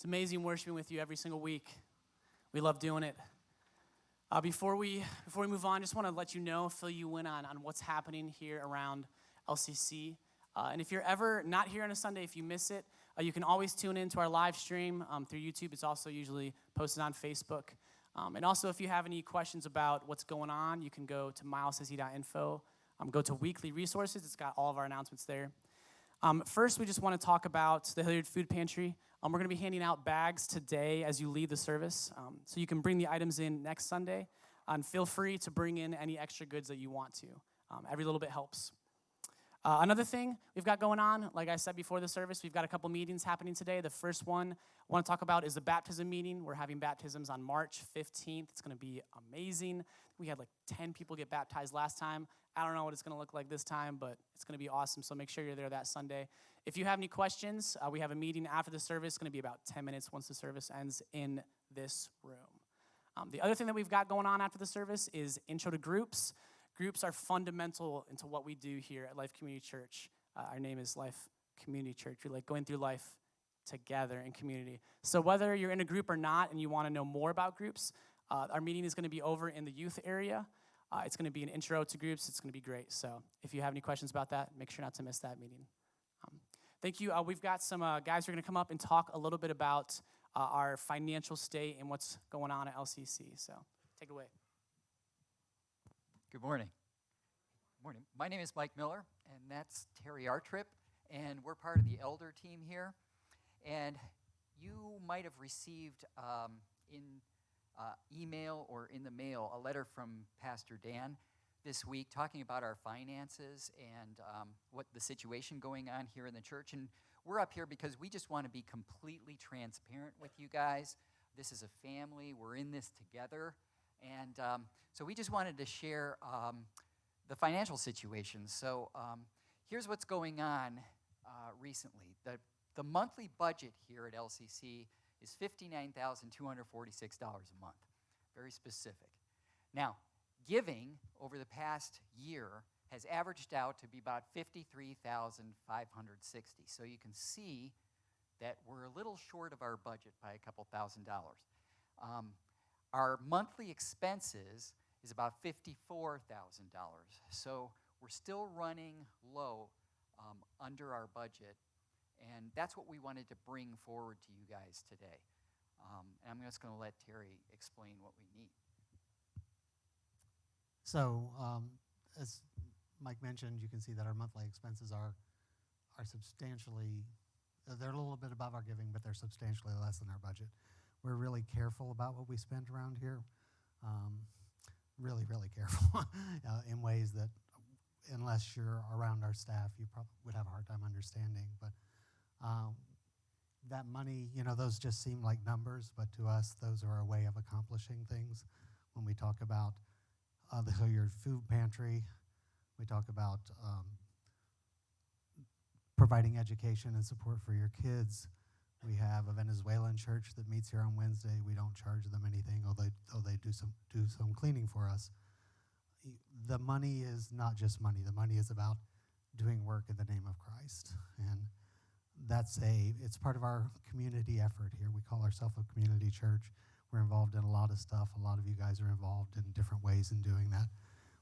amazing worshiping with you every single week. We love doing it. Before we move on, just want to let you know, fill you in on what's happening here around LCC. And if you're ever not here on a Sunday, if you miss it, you can always tune in to our live stream through YouTube. It's also usually posted on Facebook. And also, if you have any questions about what's going on, you can go to milessays.info. Go to weekly resources. It's got all of our announcements there. First, we just want to talk about the Hilliard Food Pantry. We're going to be handing out bags today as you leave the service. So you can bring the items in next Sunday. And feel free to bring in any extra goods that you want to. Every little bit helps. Another thing we've got going on, like I said before the service, we've got a couple meetings happening today. The first one I want to talk about is the baptism meeting. We're having baptisms on March 15th. It's going to be amazing. We had like 10 people get baptized last time. I don't know what it's going to look like this time, but it's going to be awesome, so make sure you're there that Sunday. If you have any questions, we have a meeting after the service. It's going to be about 10 minutes once the service ends in this room. The other thing that we've got going on after the service is intro to groups. Groups are fundamental into what we do here at Life Community Church. Our name is Life Community Church. We like going through life together in community. So whether you're in a group or not and you want to know more about groups, our meeting is going to be over in the youth area. It's going to be an intro to groups. It's going to be great. So if you have any questions about that, make sure not to miss that meeting. Thank you. We've got some guys who are going to come up and talk a little bit about our financial state and what's going on at LCC. So take it away. Good morning. Morning. My name is Mike Miller, and that's Terry Artrip, and we're part of the elder team here. And you might have received in email or in the mail a letter from Pastor Dan this week talking about our finances and what the situation going on here in the church. And we're up here because we just want to be completely transparent with you guys. This is a family. We're in this together. And so we just wanted to share the financial situation. So here's what's going on recently. The monthly budget here at LCC is $59,246 a month. Very specific. Now, giving over the past year has averaged out to be about $53,560. So you can see that we're a little short of our budget by a couple $1,000. Our monthly expenses is about $54,000. So we're still running low under our budget, and that's what we wanted to bring forward to you guys today. And I'm just going to let Terry explain what we need. So as Mike mentioned, you can see that our monthly expenses are substantially, they're a little bit above our giving, but they're substantially less than our budget. We're really careful about what we spend around here, really, really careful in ways that unless you're around our staff, you probably would have a hard time understanding. But that money, those just seem like numbers, but to us, those are a way of accomplishing things. When we talk about the Hilliard Food Pantry, we talk about providing education and support for your kids. We have a Venezuelan church that meets here on Wednesday. We don't charge them anything, although they do some cleaning for us. The money is not just money. The money is about doing work in the name of Christ. And it's part of our community effort here. We call ourselves a community church. We're involved in a lot of stuff. A lot of you guys are involved in different ways in doing that.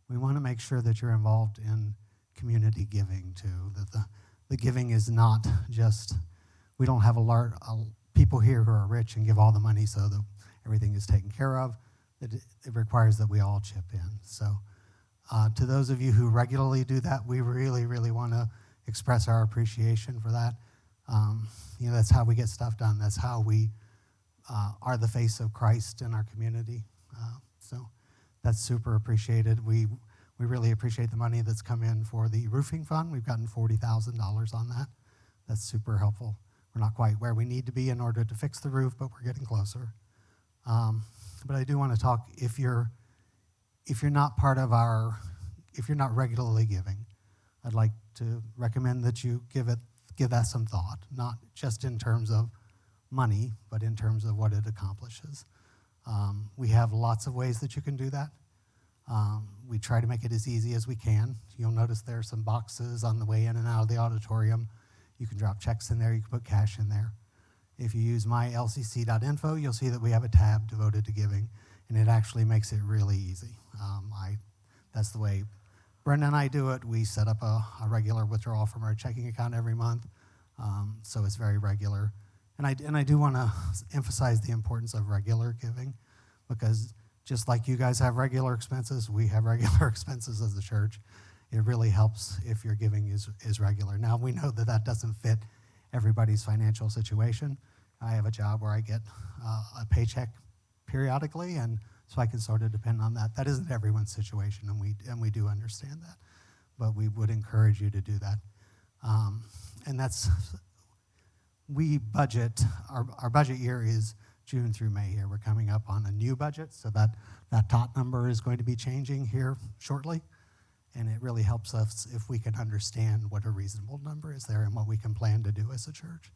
We want to make sure that you're involved in community giving too, that the giving is not just, we don't have people here who are rich and give all the money so that everything is taken care of. It requires that we all chip in. So to those of you who regularly do that, we really, really want to express our appreciation for that. That's how we get stuff done. That's how we are the face of Christ in our community. So that's super appreciated. We really appreciate the money that's come in for the roofing fund. We've gotten $40,000 on that. That's super helpful. We're not quite where we need to be in order to fix the roof, but we're getting closer. But I do want to talk, if you're not if you're not regularly giving, I'd like to recommend that you give that some thought, not just in terms of money, but in terms of what it accomplishes. We have lots of ways that you can do that. We try to make it as easy as we can. You'll notice there are some boxes on the way in and out of the auditorium. You can drop checks in there. You can put cash in there. If you use mylcc.info, you'll see that we have a tab devoted to giving, and it actually makes it really easy. That's the way Brenda and I do it. We set up a regular withdrawal from our checking account every month, so it's very regular. And I do want to emphasize the importance of regular giving, because just like you guys have regular expenses, we have regular expenses as a church. It really helps if your giving is regular. Now, we know that that doesn't fit everybody's financial situation. I have a job where I get a paycheck periodically, and so I can sort of depend on that. That isn't everyone's situation, and we do understand that, but we would encourage you to do that. And we budget, our budget year is June through May here. We're coming up on a new budget, so that top number is going to be changing here shortly, and it really helps us if we can understand what a reasonable number is there and what we can plan to do as a church.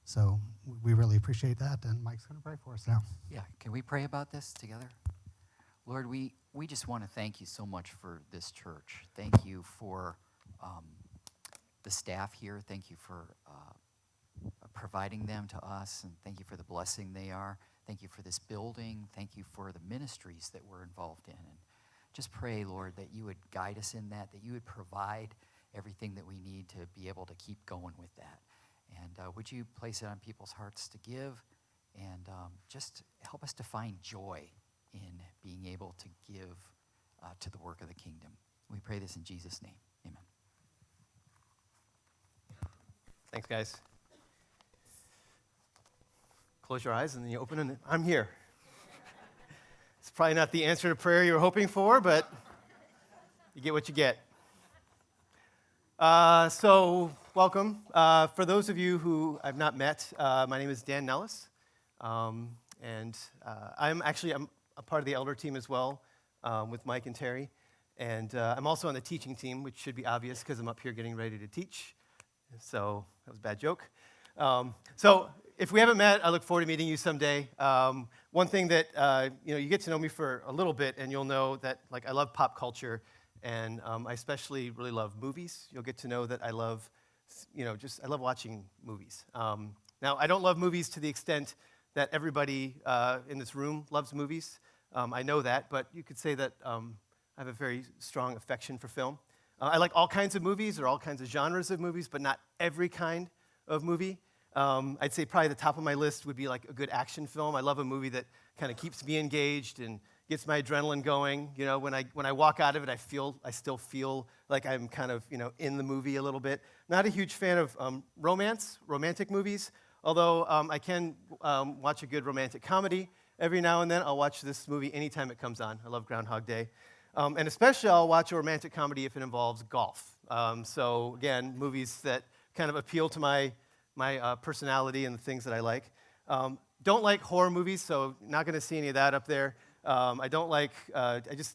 So we really appreciate that, and Mike's going to pray for us now. Yeah, can we pray about this together? Lord, we just want to thank you so much for this church. Thank you for the staff here. Thank you for providing them to us, and thank you for the blessing they are. Thank you for this building. Thank you for the ministries that we're involved in. And just pray, Lord, that you would guide us in that you would provide everything that we need to be able to keep going with that. And would you place it on people's hearts to give, and just help us to find joy in being able to give to the work of the kingdom. We pray this in Jesus' name. Amen. Thanks, guys. Close your eyes and then you open and I'm here. It's probably not the answer to prayer you were hoping for, but you get what you get. So welcome. For those of you who I've not met, my name is Dan Nelles, and I'm a part of the elder team as well, with Mike and Terry, and I'm also on the teaching team, which should be obvious because I'm up here getting ready to teach. So that was a bad joke. So if we haven't met, I look forward to meeting you someday. One thing that you get to know me for a little bit, and you'll know that I love pop culture, and I especially really love movies. You'll get to know that I love, I love watching movies. Now, I don't love movies to the extent that everybody in this room loves movies. I know that, but you could say that I have a very strong affection for film. I like all kinds of movies or all kinds of genres of movies, but not every kind of movie. I'd say probably the top of my list would be like a good action film. I love a movie that kind of keeps me engaged and gets my adrenaline going. When I walk out of it, I still feel like I'm kind of in the movie a little bit. Not a huge fan of romantic movies, although I can watch a good romantic comedy every now and then. I'll watch this movie anytime it comes on. I love Groundhog Day. And especially I'll watch a romantic comedy if it involves golf. So again, movies that kind of appeal to my personality and the things that I like. Don't like horror movies, so not going to see any of that up there. I don't like. It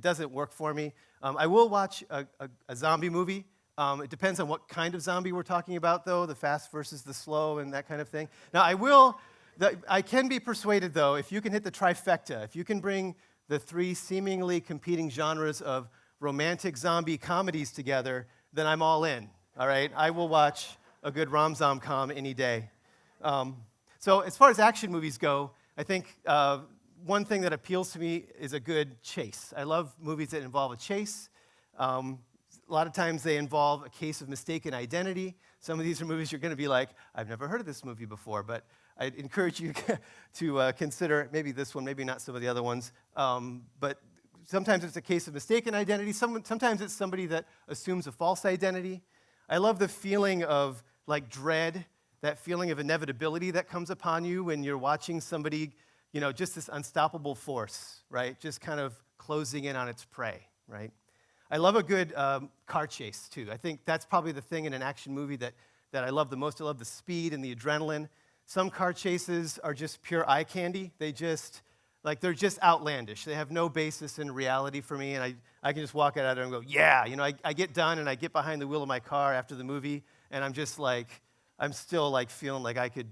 doesn't work for me. I will watch a zombie movie. It depends on what kind of zombie we're talking about, though, the fast versus the slow and that kind of thing. Now, I can be persuaded, though, if you can hit the trifecta, if you can bring the three seemingly competing genres of romantic zombie comedies together, then I'm all in, all right? I will watch a good rom-com any day. So as far as action movies go, I think one thing that appeals to me is a good chase. I love movies that involve a chase. A lot of times they involve a case of mistaken identity. Some of these are movies you're going to be like, I've never heard of this movie before, but I'd encourage you to consider maybe this one, maybe not some of the other ones. But sometimes it's a case of mistaken identity. Sometimes it's somebody that assumes a false identity. I love the feeling of dread, that feeling of inevitability that comes upon you when you're watching somebody, just this unstoppable force, right? Just kind of closing in on its prey, right? I love a good car chase, too. I think that's probably the thing in an action movie that I love the most. I love the speed and the adrenaline. Some car chases are just pure eye candy. They're just outlandish. They have no basis in reality for me, and I can just walk out of there and go, yeah. I get done, and I get behind the wheel of my car after the movie, and I'm just I'm still feeling like I could,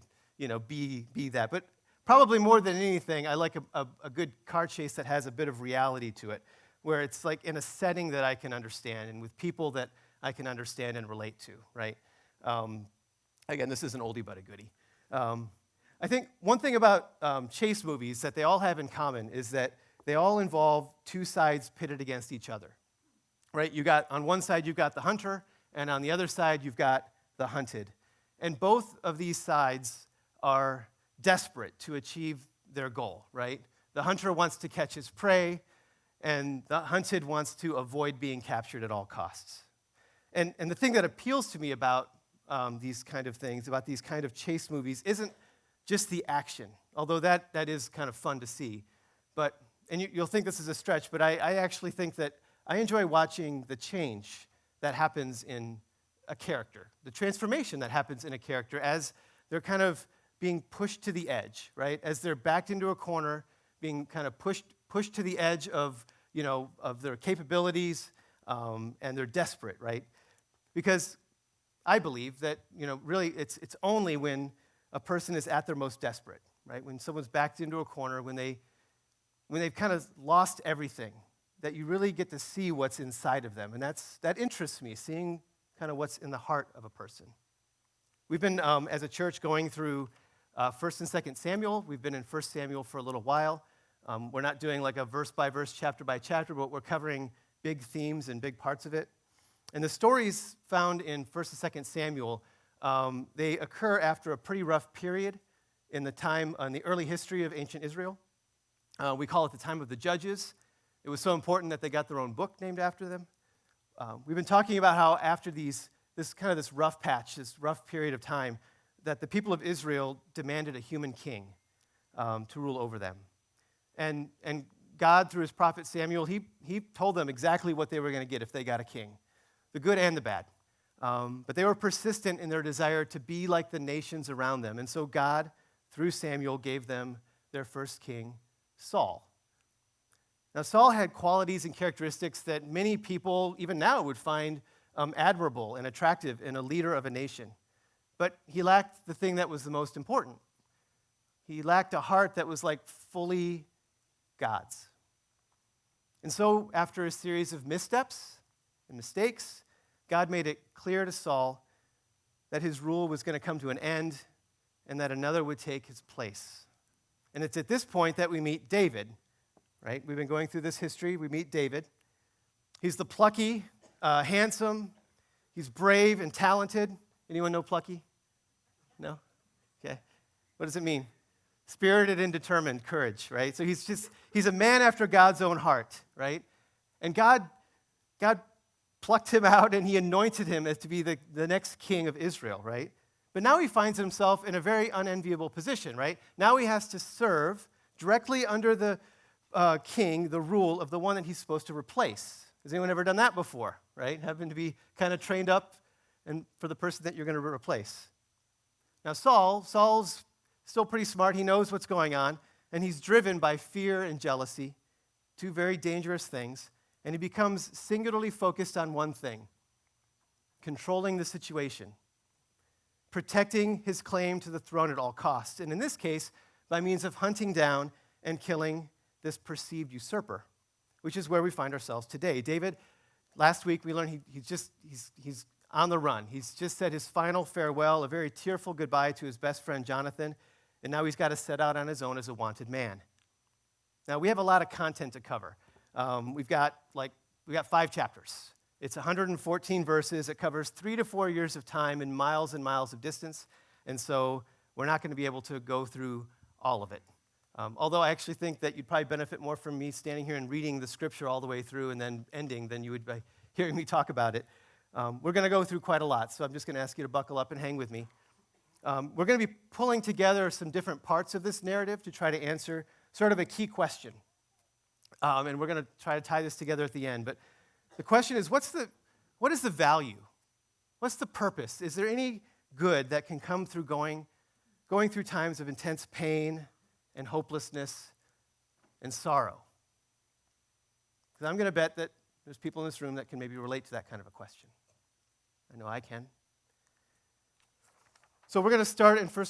be that. But probably more than anything, I like a good car chase that has a bit of reality to it, where it's in a setting that I can understand and with people that I can understand and relate to, right? Again, this is an oldie but a goodie. I think one thing about chase movies that they all have in common is that they all involve two sides pitted against each other, right? On one side, you've got the hunter, and on the other side, you've got the hunted. And both of these sides are desperate to achieve their goal, right? The hunter wants to catch his prey, and the hunted wants to avoid being captured at all costs. And the thing that appeals to me about these kind of things, about these kind of chase movies, isn't just the action, although that is kind of fun to see. And you'll think this is a stretch, but I actually think that I enjoy watching the change that happens in a character, the transformation that happens in a character as they're kind of being pushed to the edge, right? As they're backed into a corner, being kind of pushed to the edge of their capabilities, and they're desperate, right? Because I believe that, really it's only when a person is at their most desperate, right? When someone's backed into a corner, when they've kind of lost everything, that you really get to see what's inside of them. And that interests me, seeing kind of what's in the heart of a person. We've been, as a church, going through 1st and 2nd Samuel. We've been in 1 Samuel for a little while. We're not doing like a verse-by-verse, chapter-by-chapter, but we're covering big themes and big parts of it. And the stories found in 1st and 2nd Samuel, they occur after a pretty rough period in the early history of ancient Israel. We call it the time of the Judges. It was so important that they got their own book named after them. We've been talking about how after this rough patch, this rough period of time, that the people of Israel demanded a human king to rule over them. And God, through his prophet Samuel, he told them exactly what they were going to get if they got a king, the good and the bad. But they were persistent in their desire to be like the nations around them. And so God, through Samuel, gave them their first king, Saul. Now, Saul had qualities and characteristics that many people, even now, would find admirable and attractive in a leader of a nation. But he lacked the thing that was the most important. He lacked a heart that was like fully God's. And so, after a series of missteps and mistakes, God made it clear to Saul that his rule was going to come to an end and that another would take his place. And it's at this point that we meet David, right? We've been going through this history. We meet David. He's the plucky, handsome, he's brave and talented. Anyone know plucky? No? Okay. What does it mean? Spirited and determined, courage, right? So he's a man after God's own heart, right? And God plucked him out and he anointed him as to be the next king of Israel, right? But now he finds himself in a very unenviable position, right? Now he has to serve directly under the king, the rule of the one that he's supposed to replace. Has anyone ever done that before, right? Having to be kind of trained up and for the person that you're going to replace. Now Saul's still pretty smart. He knows what's going on, and he's driven by fear and jealousy, two very dangerous things, and he becomes singularly focused on one thing: controlling the situation, protecting his claim to the throne at all costs, and in this case, by means of hunting down and killing this perceived usurper, which is where we find ourselves today. David, last week we learned he's on the run. He's just said his final farewell, a very tearful goodbye to his best friend Jonathan, and now he's got to set out on his own as a wanted man. Now, we have a lot of content to cover. We've got 5 chapters. It's 114 verses. It covers 3 to 4 years of time and miles of distance, and so we're not going to be able to go through all of it. Although I actually think that you'd probably benefit more from me standing here and reading the scripture all the way through and then ending than you would by hearing me talk about it. We're going to go through quite a lot, so I'm just going to ask you to buckle up and hang with me. We're going to be pulling together some different parts of this narrative to try to answer sort of a key question. And we're going to try to tie this together at the end. But the question is, what is the value? What's the purpose? Is there any good that can come through going through times of intense pain and hopelessness and sorrow? Because I'm going to bet that there's people in this room that can maybe relate to that kind of a question. I know I can. So we're going to start in 1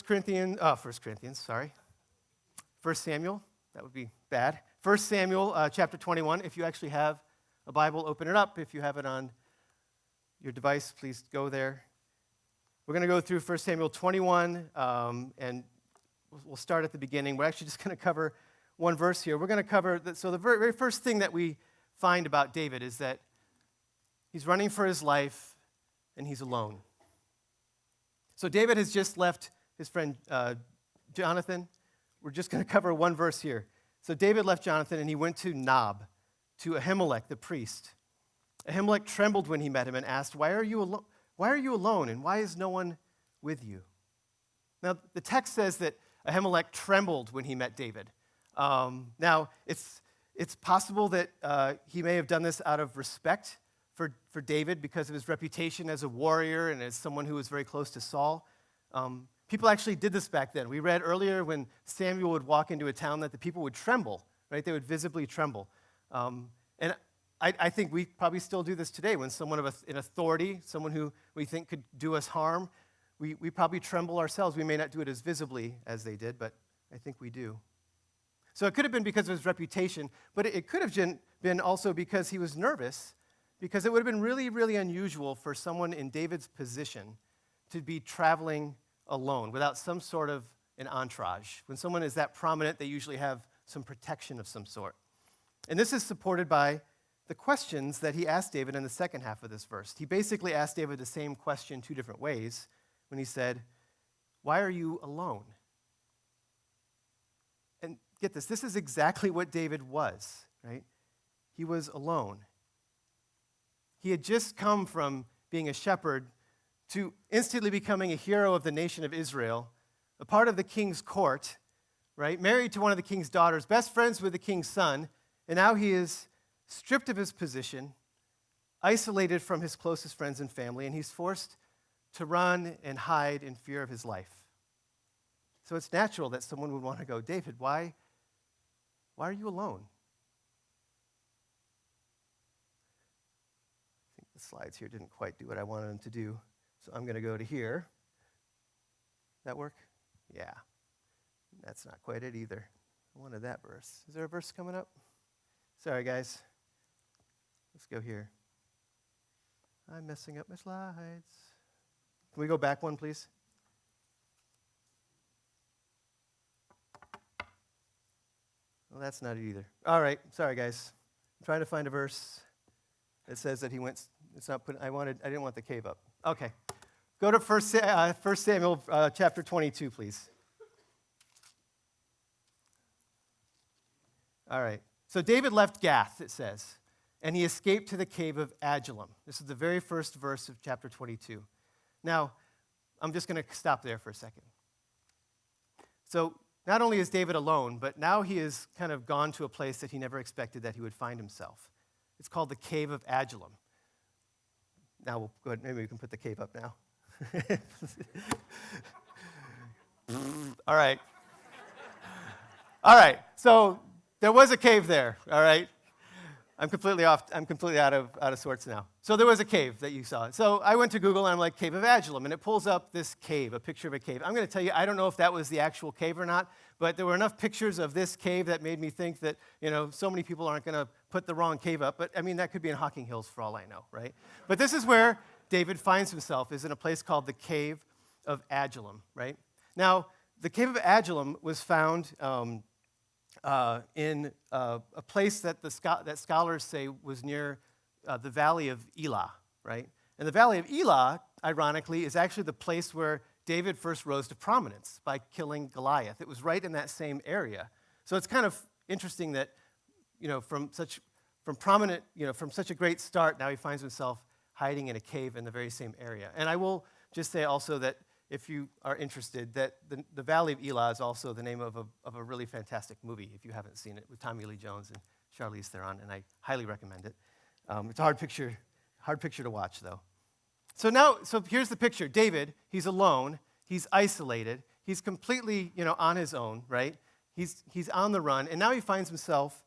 Samuel. That would be bad. 1 Samuel chapter 21. If you actually have a Bible, open it up. If you have it on your device, please go there. We're going to go through 1 Samuel 21, and we'll start at the beginning. We're actually just going to cover one verse here. We're going to cover, so the very first thing that we find about David is that he's running for his life, and he's alone. So David has just left his friend Jonathan. We're just going to cover one verse here. So David left Jonathan, and he went to Nob, to Ahimelech the priest. Ahimelech trembled when he met him and asked, Why are you alone, and why is no one with you? Now, the text says that Ahimelech trembled when he met David. Now, it's possible that he may have done this out of respect for David because of his reputation as a warrior and as someone who was very close to Saul. People actually did this back then. We read earlier when Samuel would walk into a town that the people would tremble, right? They would visibly tremble. And I think we probably still do this today when someone in authority, someone who we think could do us harm, we probably tremble ourselves. We may not do it as visibly as they did, but I think we do. So it could have been because of his reputation, but it could have been also because he was nervous, because it would have been really, really unusual for someone in David's position to be traveling alone without some sort of an entourage. When someone is that prominent, they usually have some protection of some sort. And this is supported by the questions that he asked David in the second half of this verse. He basically asked David the same question two different ways when he said, Why are you alone? And get this is exactly what David was, right? He was alone. He had just come from being a shepherd to instantly becoming a hero of the nation of Israel, a part of the king's court, right? Married to one of the king's daughters, best friends with the king's son, and now he is stripped of his position, isolated from his closest friends and family, and he's forced to run and hide in fear of his life. So it's natural that someone would want to go, David, why are you alone? I think the slides here didn't quite do what I wanted them to do. So I'm going to go to here. That work? Yeah. That's not quite it either. I wanted that verse. Is there a verse coming up? Sorry, guys. Let's go here. I'm messing up my slides. Can we go back one, please? Well, that's not it either. All right. Sorry, guys. I'm trying to find a verse that says that he went. It's not put. I didn't want the cave up. Okay. Go to 1 Samuel chapter 22, please. All right. So David left Gath, it says, and he escaped to the cave of Adullam. This is the very first verse of chapter 22. Now, I'm just going to stop there for a second. So not only is David alone, but now he has kind of gone to a place that he never expected that he would find himself. It's called the cave of Adullam. Now, we'll go ahead. Maybe we can put the cave up now. All right. All right. So there was a cave there. All right. I'm completely out of sorts now. So there was a cave that you saw. So I went to Google and I'm like, Cave of Adullam, and it pulls up this cave, a picture of a cave. I'm going to tell you, I don't know if that was the actual cave or not, but there were enough pictures of this cave that made me think that, so many people aren't going to put the wrong cave up. But I mean, that could be in Hocking Hills for all I know, right? But this is where David finds himself, is in a place called the Cave of Adullam, right? Now, the Cave of Adullam was found in a place that that scholars say was near the Valley of Elah, right? And the Valley of Elah, ironically, is actually the place where David first rose to prominence by killing Goliath. It was right in that same area. So it's kind of interesting that, from such a great start, now he finds himself hiding in a cave in the very same area. And I will just say also that if you are interested, that the Valley of Elah is also the name of a really fantastic movie, if you haven't seen it, with Tommy Lee Jones and Charlize Theron, and I highly recommend it. It's a hard picture to watch, though. So here's the picture. David, he's alone, he's isolated, he's completely, on his own, right? He's on the run, and now he finds himself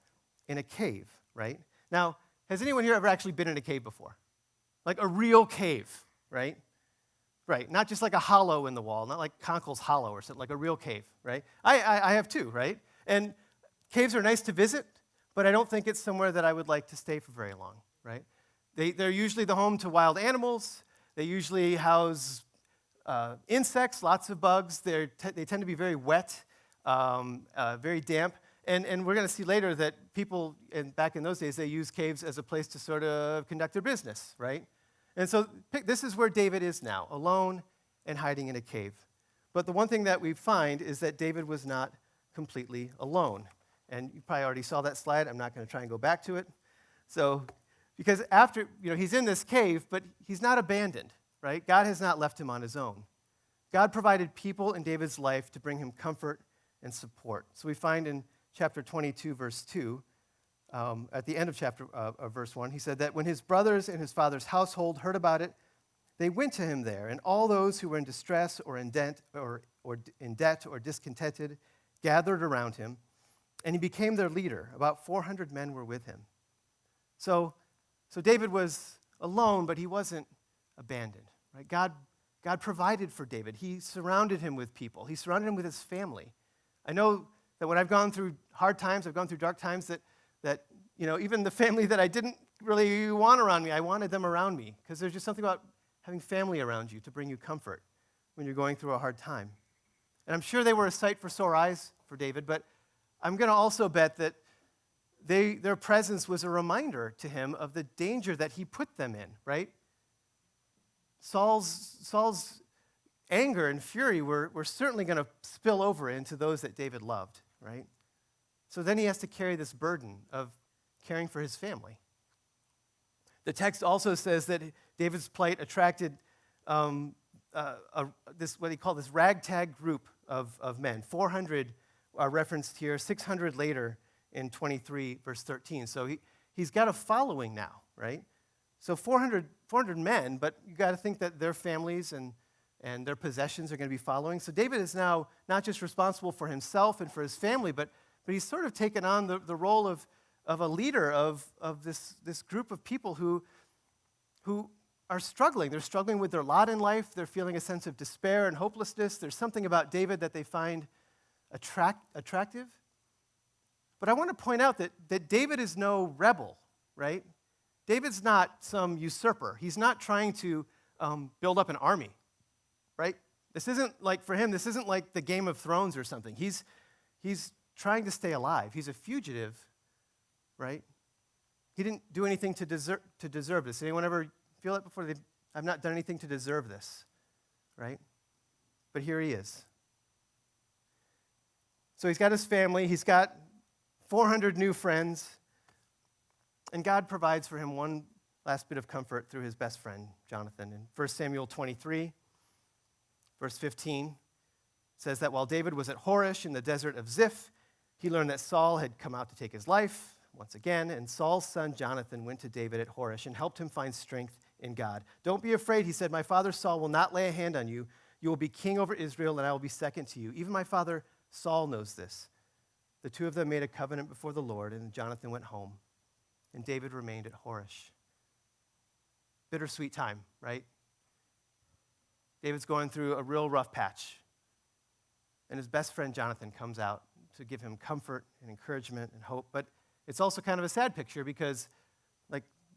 in a cave, right? Now, has anyone here ever actually been in a cave before? Like a real cave, right? Right, not just like a hollow in the wall, not like Conkel's Hollow or something, like a real cave, right? I have too, right? And caves are nice to visit, but I don't think it's somewhere that I would like to stay for very long, right? They're usually the home to wild animals. They usually house insects, lots of bugs. They tend to be very wet, very damp. And we're going to see later that people back in those days, they used caves as a place to sort of conduct their business, right? And so this is where David is now, alone and hiding in a cave. But the one thing that we find is that David was not completely alone. And you probably already saw that slide. I'm not going to try and go back to it. So, because after, he's in this cave, but he's not abandoned, right? God has not left him on his own. God provided people in David's life to bring him comfort and support. So we find in chapter 22, verse 2, at the end of verse 1, he said that when his brothers and his father's household heard about it, they went to him there, and all those who were in distress or in debt or discontented gathered around him, and he became their leader. About 400 men were with him. So David was alone, but he wasn't abandoned. Right? God provided for David. He surrounded him with people. He surrounded him with his family. I know that when I've gone through hard times, I've gone through dark times, that even the family that I didn't really want around me, I wanted them around me, because there's just something about having family around you to bring you comfort when you're going through a hard time. And I'm sure they were a sight for sore eyes for David, but I'm going to also bet that their presence was a reminder to him of the danger that he put them in, right? Saul's anger and fury were certainly going to spill over into those that David loved, right? So then he has to carry this burden of caring for his family. The text also says that David's plight attracted what he called this ragtag group of men. 400 are referenced here, 600 later in 23, verse 13. So he's got a following now, right? So 400 men, but you got to think that their families and their possessions are going to be following. So David is now not just responsible for himself and for his family, but he's sort of taken on the role of a leader of this group of people who are struggling. They're struggling with their lot in life. They're feeling a sense of despair and hopelessness. There's something about David that they find attractive. But I want to point out that David is no rebel, right? David's not some usurper. He's not trying to build up an army, right? This isn't like, for him, this isn't like the Game of Thrones or something. He's trying to stay alive. He's a fugitive, right? He didn't do anything to deserve this. Anyone ever feel that before? I've not done anything to deserve this, right? But here he is. So he's got his family. He's got 400 new friends. And God provides for him one last bit of comfort through his best friend, Jonathan. In 1 Samuel 23, verse 15, says that while David was at Horesh in the desert of Ziph, he learned that Saul had come out to take his life once again, and Saul's son Jonathan went to David at Horesh and helped him find strength in God. Don't be afraid, he said, my father Saul will not lay a hand on you. You will be king over Israel, and I will be second to you. Even my father Saul knows this. The two of them made a covenant before the Lord, and Jonathan went home, and David remained at Horesh. Bittersweet time, right? David's going through a real rough patch, and his best friend Jonathan comes out to give him comfort and encouragement and hope. But it's also kind of a sad picture because,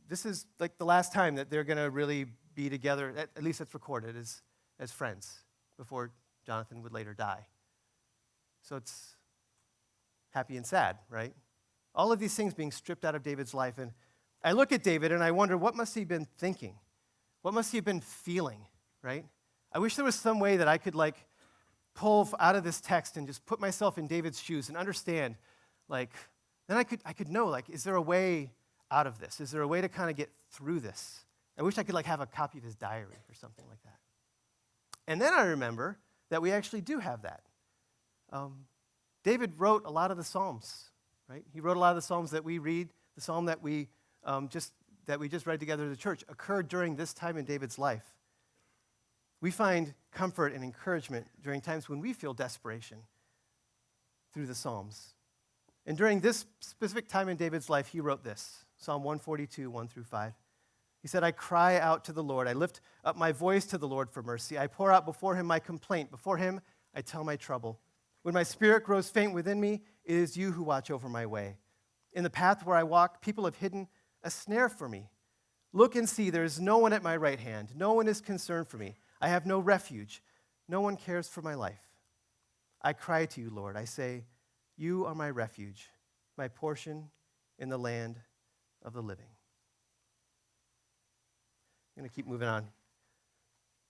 this is the last time that they're going to really be together. At least it's recorded as friends before Jonathan would later die. So it's happy and sad, right? All of these things being stripped out of David's life. And I look at David and I wonder, what must he have been thinking? What must he have been feeling, right? I wish there was some way that I could pull out of this text and just put myself in David's shoes and understand, then I could know, is there a way out of this? Is there a way to kind of get through this? I wish I could have a copy of his diary or something like that. And then I remember that we actually do have that. David wrote a lot of the Psalms, right? He wrote a lot of the Psalms that we read. The Psalm that we just read together as a church occurred during this time in David's life. We find comfort and encouragement during times when we feel desperation through the Psalms. And during this specific time in David's life, he wrote this, Psalm 142, 1 through 5. He said, I cry out to the Lord. I lift up my voice to the Lord for mercy. I pour out before him my complaint. Before him, I tell my trouble. When my spirit grows faint within me, it is you who watch over my way. In the path where I walk, people have hidden a snare for me. Look and see, there is no one at my right hand. No one is concerned for me. I have no refuge. No one cares for my life. I cry to you, Lord. I say, you are my refuge, my portion in the land of the living. I'm going to keep moving on.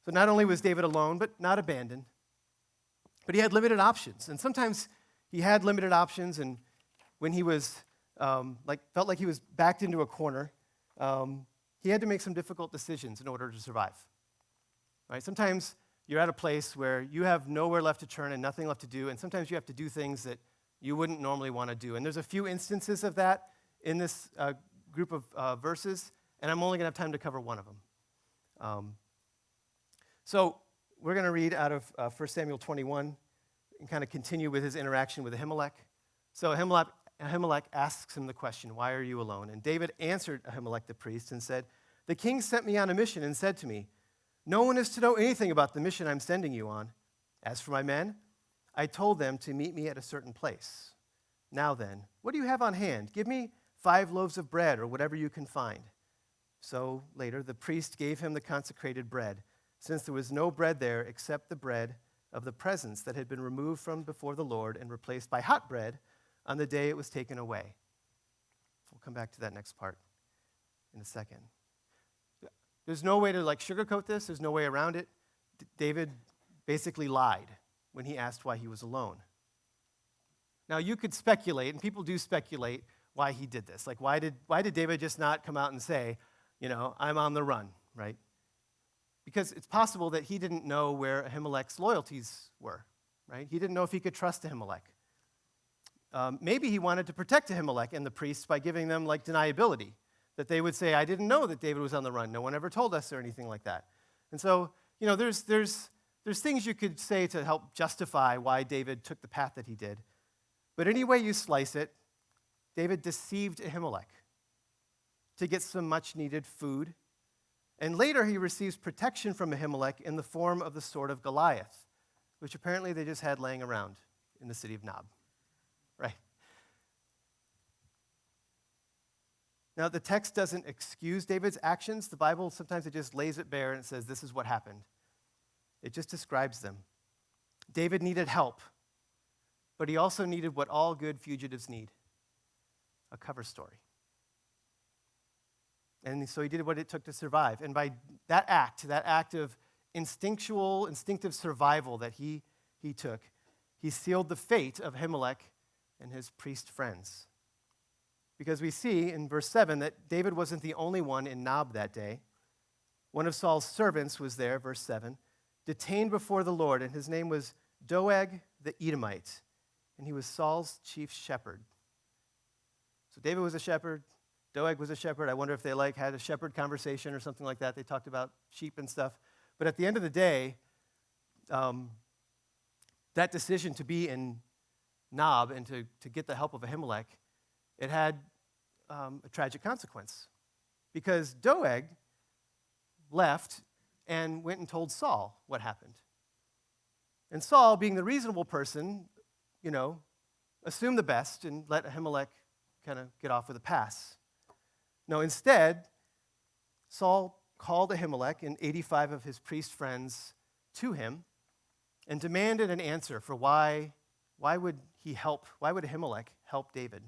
So not only was David alone, but not abandoned, but he had limited options. And sometimes he had limited options, and when he was felt like he was backed into a corner, he had to make some difficult decisions in order to survive. Right? Sometimes you're at a place where you have nowhere left to turn and nothing left to do, and sometimes you have to do things that you wouldn't normally want to do. And there's a few instances of that in this group of verses, and I'm only going to have time to cover one of them. So we're going to read out of 1 Samuel 21 and kind of continue with his interaction with Ahimelech. So Ahimelech asks him the question, why are you alone? And David answered Ahimelech the priest and said, the king sent me on a mission and said to me, no one is to know anything about the mission I'm sending you on. As for my men, I told them to meet me at a certain place. Now then, what do you have on hand? Give me 5 loaves of bread or whatever you can find. So later, the priest gave him the consecrated bread, since there was no bread there except the bread of the presence that had been removed from before the Lord and replaced by hot bread on the day it was taken away. We'll come back to that next part in a second. There's no way to sugarcoat this. There's no way around it. David basically lied when he asked why he was alone. Now, you could speculate, and people do speculate, why he did this. Like, why did David just not come out and say, I'm on the run, right? Because it's possible that he didn't know where Ahimelech's loyalties were, right? He didn't know if he could trust Ahimelech. Maybe he wanted to protect Ahimelech and the priests by giving them deniability, that they would say, I didn't know that David was on the run. No one ever told us or anything like that. And so, there's things you could say to help justify why David took the path that he did. But any way you slice it, David deceived Ahimelech to get some much-needed food. And later he receives protection from Ahimelech in the form of the sword of Goliath, which apparently they just had laying around in the city of Nob. Right? Now, the text doesn't excuse David's actions. The Bible, sometimes it just lays it bare and it says, this is what happened. It just describes them. David needed help, but he also needed what all good fugitives need, a cover story. And so he did what it took to survive. And by that act of instinctive survival that he took, he sealed the fate of Ahimelech and his priest friends. Because we see in verse 7 that David wasn't the only one in Nob that day. One of Saul's servants was there, verse 7, detained before the Lord, and his name was Doeg the Edomite, and he was Saul's chief shepherd. So David was a shepherd. Doeg was a shepherd. I wonder if they had a shepherd conversation or something like that. They talked about sheep and stuff. But at the end of the day, that decision to be in Nob and to get the help of Ahimelech, it had a tragic consequence. Because Doeg left and went and told Saul what happened. And Saul, being the reasonable person, assumed the best and let Ahimelech kind of get off with a pass. No, instead, Saul called Ahimelech and 85 of his priest friends to him and demanded an answer for why would Ahimelech help David.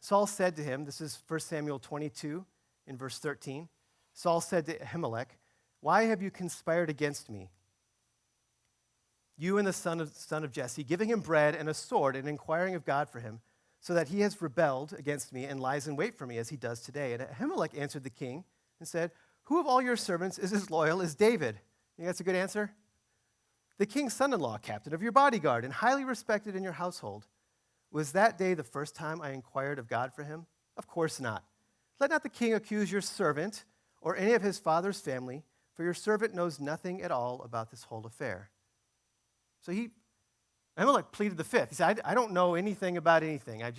Saul said to him, this is 1 Samuel 22 in verse 13, Saul said to Ahimelech, why have you conspired against me? You and the son of Jesse, giving him bread and a sword and inquiring of God for him, so that he has rebelled against me and lies in wait for me as he does today. And Ahimelech answered the king and said, who of all your servants is as loyal as David? You think that's a good answer? The king's son-in-law, captain of your bodyguard, and highly respected in your household. Was that day the first time I inquired of God for him? Of course not. Let not the king accuse your servant or any of his father's family, for your servant knows nothing at all about this whole affair. So Ahimelech pleaded the fifth. He said, I don't know anything about anything. I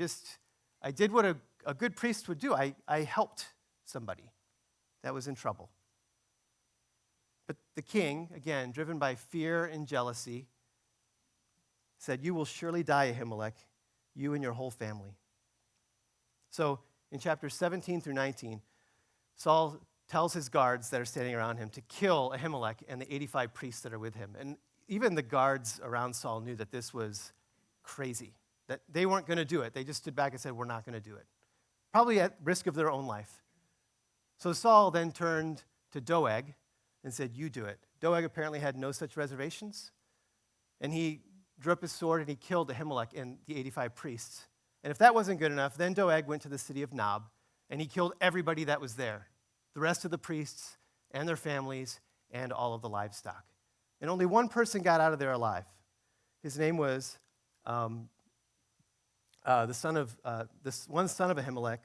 did what a good priest would do. I helped somebody that was in trouble. But the king, again, driven by fear and jealousy, said, you will surely die, Ahimelech, you and your whole family. So in chapters 17 through 19, Saul tells his guards that are standing around him to kill Ahimelech and the 85 priests that are with him. And even the guards around Saul knew that this was crazy, that they weren't going to do it. They just stood back and said, we're not going to do it, probably at risk of their own life. So Saul then turned to Doeg and said, you do it. Doeg apparently had no such reservations, and he drew up his sword and he killed Ahimelech and the 85 priests. And if that wasn't good enough, then Doeg went to the city of Nob, and he killed everybody that was there, the rest of the priests and their families and all of the livestock. And only one person got out of there alive. His name was this son of Ahimelech,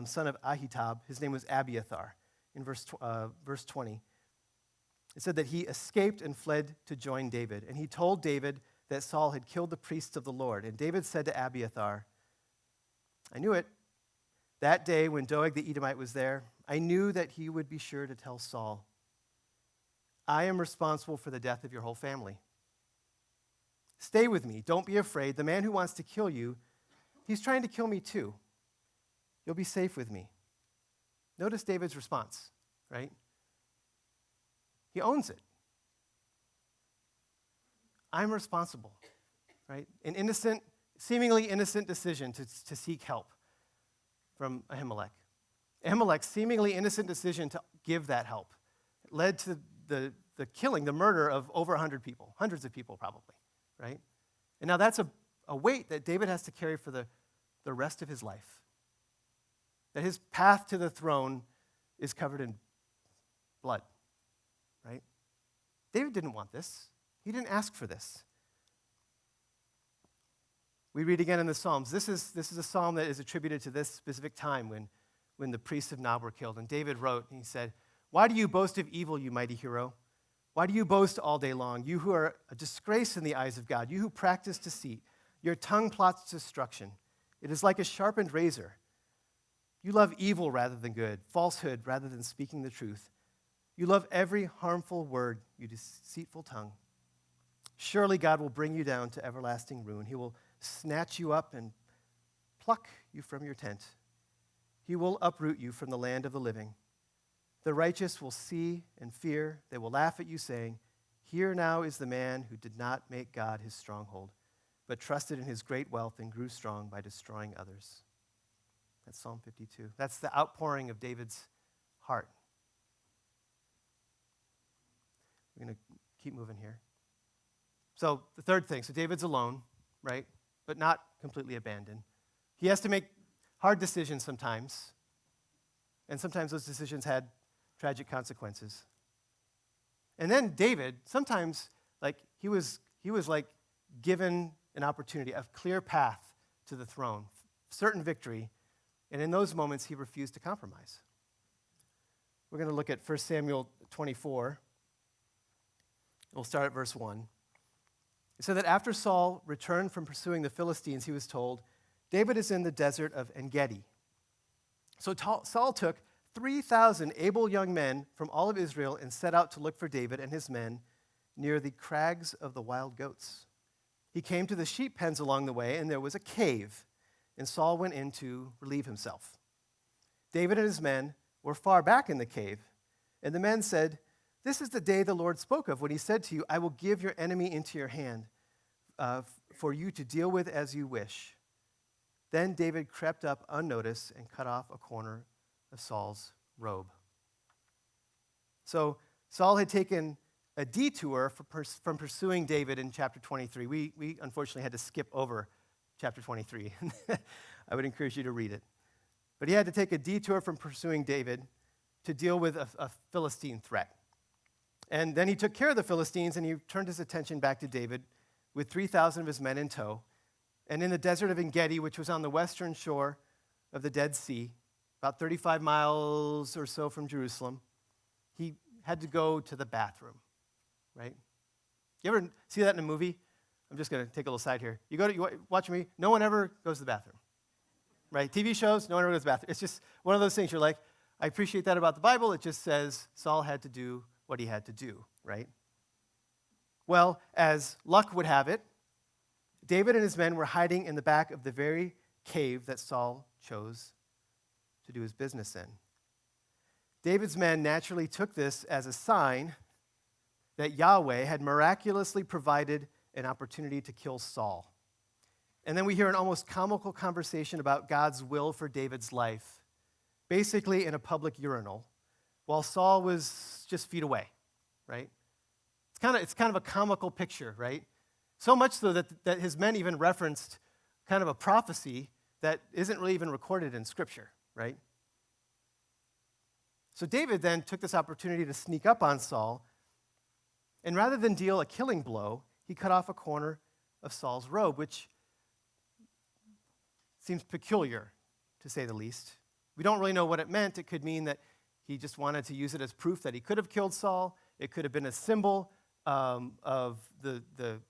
son of Ahitub. His name was Abiathar. In verse 20, it said that he escaped and fled to join David. And he told David that Saul had killed the priests of the Lord. And David said to Abiathar, I knew it. That day when Doeg the Edomite was there, I knew that he would be sure to tell Saul, I am responsible for the death of your whole family. Stay with me. Don't be afraid. The man who wants to kill you, he's trying to kill me too. You'll be safe with me. Notice David's response, right? He owns it. I'm responsible, right? An innocent, seemingly innocent decision to seek help from Ahimelech. Ahimelech's seemingly innocent decision to give that help led to the killing, the murder of over 100 people, hundreds of people probably, right? And now that's a weight that David has to carry for the rest of his life. That his path to the throne is covered in blood, right? David didn't want this. He didn't ask for this. We read again in the Psalms. This is a psalm that is attributed to this specific time when the priests of Nob were killed. And David wrote, and he said, why do you boast of evil, you mighty hero? Why do you boast all day long, you who are a disgrace in the eyes of God, you who practice deceit? Your tongue plots destruction. It is like a sharpened razor. You love evil rather than good, falsehood rather than speaking the truth. You love every harmful word, you deceitful tongue. Surely God will bring you down to everlasting ruin. He will snatch you up and pluck you from your tent. He will uproot you from the land of the living. The righteous will see and fear. They will laugh at you, saying, here now is the man who did not make God his stronghold, but trusted in his great wealth and grew strong by destroying others. That's Psalm 52. That's the outpouring of David's heart. We're going to keep moving here. So the third thing, so David's alone, right, but not completely abandoned. He has to make hard decisions sometimes, and sometimes those decisions had tragic consequences. And then David, sometimes, he was given an opportunity, a clear path to the throne, certain victory, and in those moments he refused to compromise. We're going to look at 1 Samuel 24. We'll start at verse 1. It said that after Saul returned from pursuing the Philistines, he was told, David is in the desert of En-Gedi. So Saul took 3,000 able young men from all of Israel and set out to look for David and his men near the crags of the wild goats. He came to the sheep pens along the way, and there was a cave, and Saul went in to relieve himself. David and his men were far back in the cave, and the men said, this is the day the Lord spoke of when he said to you, I will give your enemy into your hand for you to deal with as you wish. Then David crept up unnoticed and cut off a corner of Saul's robe. So Saul had taken a detour from pursuing David in chapter 23. We unfortunately had to skip over chapter 23. I would encourage you to read it. But he had to take a detour from pursuing David to deal with a Philistine threat. And then he took care of the Philistines, and he turned his attention back to David with 3,000 of his men in tow. And in the desert of En-Gedi, which was on the western shore of the Dead Sea, about 35 miles or so from Jerusalem, he had to go to the bathroom, right? You ever see that in a movie? I'm just going to take a little side here. You watch me, no one ever goes to the bathroom, right? TV shows, no one ever goes to the bathroom. It's just one of those things you're like, I appreciate that about the Bible. It just says Saul had to do what he had to do, right? Well, as luck would have it, David and his men were hiding in the back of the very cave that Saul chose to do his business in. David's men naturally took this as a sign that Yahweh had miraculously provided an opportunity to kill Saul. And then we hear an almost comical conversation about God's will for David's life, basically in a public urinal, while Saul was just feet away, right? It's kind of a comical picture, right? So much so that his men even referenced kind of a prophecy that isn't really even recorded in Scripture, right? So David then took this opportunity to sneak up on Saul, and rather than deal a killing blow, he cut off a corner of Saul's robe, which seems peculiar, to say the least. We don't really know what it meant. It could mean that he just wanted to use it as proof that he could have killed Saul. It could have been a symbol of the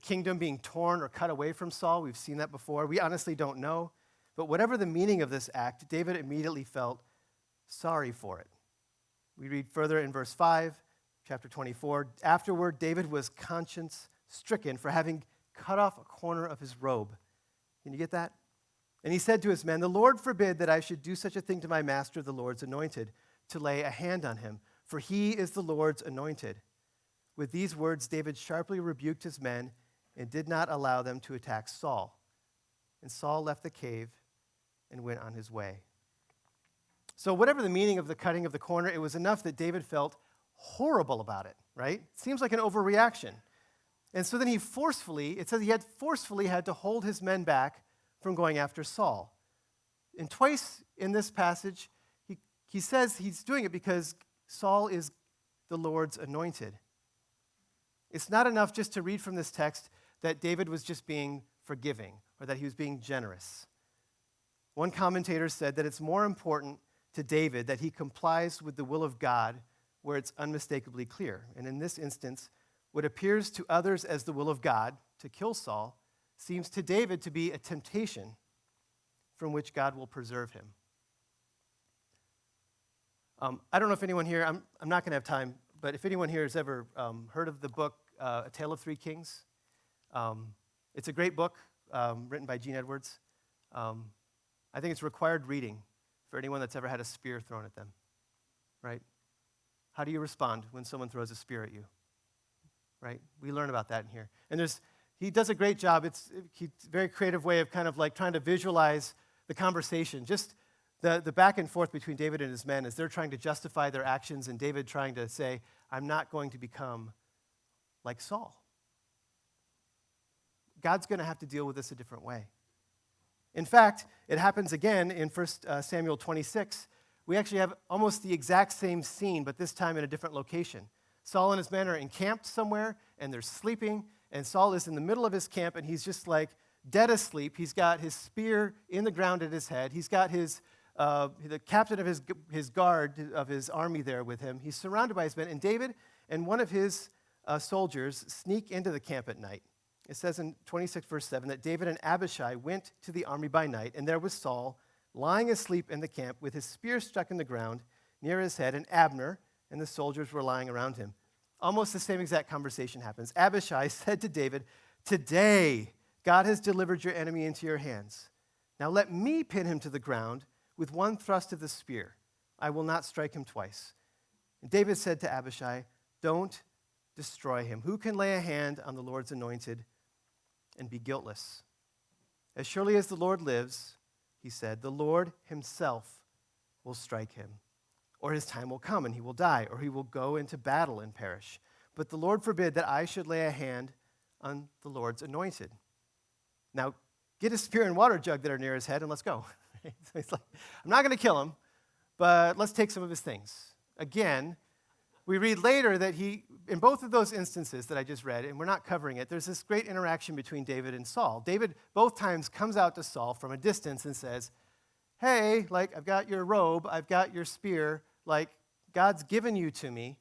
kingdom being torn or cut away from Saul. We've seen that before. We honestly don't know. But whatever the meaning of this act, David immediately felt sorry for it. We read further in verse 5, chapter 24. Afterward, David was conscience-stricken for having cut off a corner of his robe. Can you get that? And he said to his men, "The Lord forbid that I should do such a thing to my master, the Lord's anointed, to lay a hand on him, for he is the Lord's anointed." With these words, David sharply rebuked his men and did not allow them to attack Saul. And Saul left the cave and went on his way. So whatever the meaning of the cutting of the corner, it was enough that David felt horrible about it, right? It seems like an overreaction. And so then it says he had forcefully had to hold his men back from going after Saul. And twice in this passage, he says he's doing it because Saul is the Lord's anointed. It's not enough just to read from this text that David was just being forgiving or that he was being generous. One commentator said that it's more important to David that he complies with the will of God where it's unmistakably clear. And in this instance, what appears to others as the will of God to kill Saul seems to David to be a temptation from which God will preserve him. I don't know if anyone here, I'm not going to have time, but if anyone here has ever heard of the book A Tale of Three Kings, it's a great book written by Gene Edwards. I think it's required reading for anyone that's ever had a spear thrown at them, right? How do you respond when someone throws a spear at you, right? We learn about that in here. And he does a great job. It's a very creative way of kind of like trying to visualize the conversation, just the back and forth between David and his men as they're trying to justify their actions and David trying to say, I'm not going to become like Saul. God's going to have to deal with this a different way. In fact, it happens again in 1 Samuel 26. We actually have almost the exact same scene, but this time in a different location. Saul and his men are encamped somewhere, and they're sleeping, and Saul is in the middle of his camp, and he's just like dead asleep. He's got his spear in the ground at his head. He's got the captain of his guard, of his army there with him. He's surrounded by his men, and David and one of his soldiers sneak into the camp at night. It says in 26 verse 7 that David and Abishai went to the army by night, and there was Saul lying asleep in the camp with his spear stuck in the ground near his head, and Abner and the soldiers were lying around him. Almost the same exact conversation happens. Abishai said to David, "Today God has delivered your enemy into your hands. Now let me pin him to the ground with one thrust of the spear. I will not strike him twice." And David said to Abishai, "Don't destroy him. Who can lay a hand on the Lord's anointed and be guiltless? As surely as the Lord lives," he said, "the Lord himself will strike him. Or his time will come and he will die, or he will go into battle and perish. But the Lord forbid that I should lay a hand on the Lord's anointed. Now, get a spear and water jug that are near his head and let's go." So he's like, I'm not going to kill him, but let's take some of his things. Again, we read later that in both of those instances that I just read, and we're not covering it, there's this great interaction between David and Saul. David both times comes out to Saul from a distance and says, "Hey, like, I've got your robe, I've got your spear, like, God's given you to me,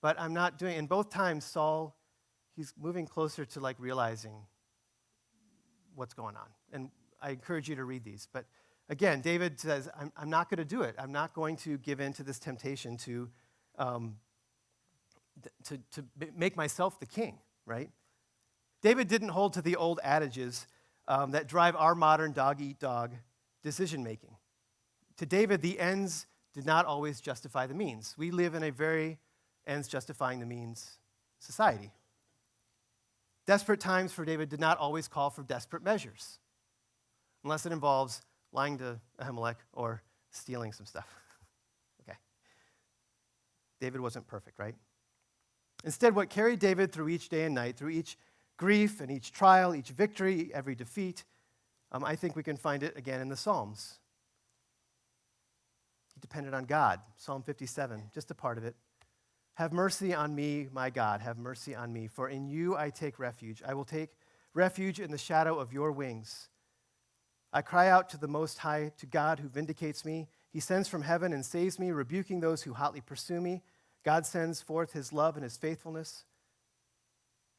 but I'm not doing it." And both times Saul, he's moving closer to like realizing what's going on. And I encourage you to read these. But again, David says, I'm not going to do it. I'm not going to give in to this temptation to make myself the king, right? David didn't hold to the old adages that drive our modern dog-eat-dog decision-making. To David, the ends did not always justify the means. We live in a very ends justifying the means society. Desperate times for David did not always call for desperate measures, unless it involves lying to Ahimelech or stealing some stuff. Okay. David wasn't perfect, right? Instead, what carried David through each day and night, through each grief and each trial, each victory, every defeat, I think we can find it again in the Psalms. He depended on God. Psalm 57, just a part of it. Have mercy on me, my God, have mercy on me, for in you I take refuge. I will take refuge in the shadow of your wings. I cry out to the Most High, to God who vindicates me. He sends from heaven and saves me, rebuking those who hotly pursue me. God sends forth his love and his faithfulness.